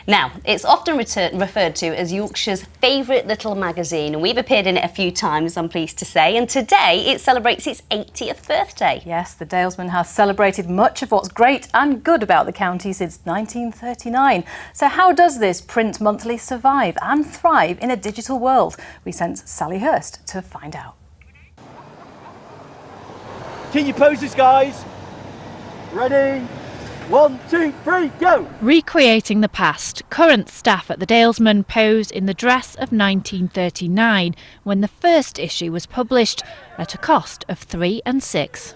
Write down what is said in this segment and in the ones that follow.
Now, it's often referred to as Yorkshire's favourite little magazine, and we've appeared in it a few times, I'm pleased to say, and today it celebrates its 80th birthday. Yes, the Dalesman has celebrated much of what's great and good about the county since 1939. So how does this print monthly survive and thrive in a digital world? We sent Sally Hurst to find out. Keep your poses, guys. Ready? 1, 2, 3, go! Recreating the past, current staff at the Dalesman pose in the dress of 1939 when the first issue was published at a cost of 3 and 6.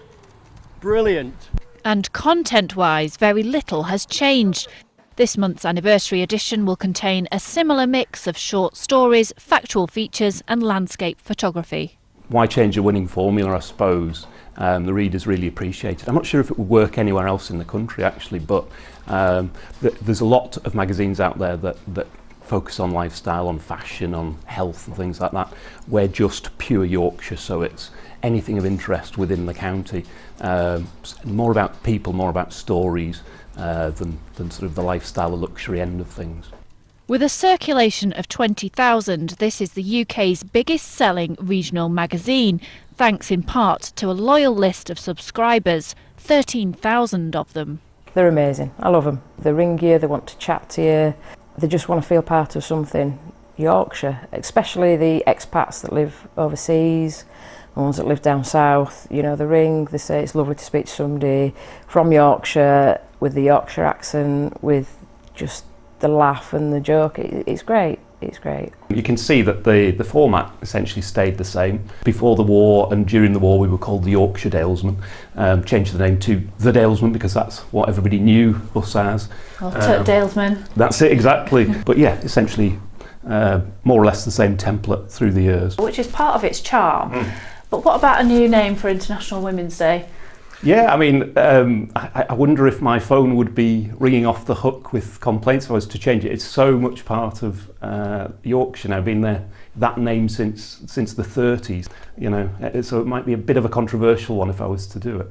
Brilliant. And content-wise, very little has changed. This month's anniversary edition will contain a similar mix of short stories, factual features and landscape photography. Why change a winning formula, I suppose? The readers really appreciate it. I'm not sure if it would work anywhere else in the country actually, but there's a lot of magazines out there that focus on lifestyle, on fashion, on health and things like that. We're just pure Yorkshire, so it's anything of interest within the county. More about people, more about stories than sort of the lifestyle or luxury end of things. With a circulation of 20,000, this is the UK's biggest selling regional magazine, thanks in part to a loyal list of subscribers, 13,000 of them. They're amazing. I love them. They ring you, they want to chat to you, they just want to feel part of something Yorkshire, especially the expats that live overseas, the ones that live down south. You know, they ring, they say it's lovely to speak to somebody from Yorkshire with the Yorkshire accent, with just the laugh and the joke. It's great. It's great. You can see that the format essentially stayed the same. Before the war and during the war we were called the Yorkshire Dalesman. Changed the name to the Dalesman because that's what everybody knew us as. Dalesman. That's it, exactly. But yeah, essentially more or less the same template through the years. Which is part of its charm. But what about a new name for International Women's Day? Yeah, I mean, I wonder if my phone would be ringing off the hook with complaints if I was to change it. It's so much part of Yorkshire now, been there, that name since the 30s, you know, so it might be a bit of a controversial one if I was to do it.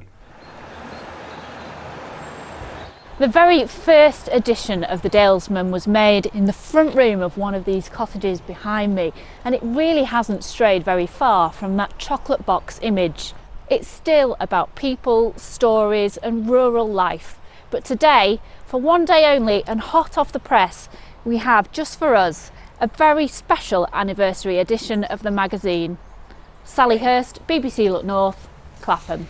The very first edition of the Dalesman was made in the front room of one of these cottages behind me, and it really hasn't strayed very far from that chocolate box image. It's still about people, stories and rural life. But today, for one day only and hot off the press, we have just for us a very special anniversary edition of the magazine. Sally Hurst, BBC Look North, Clapham.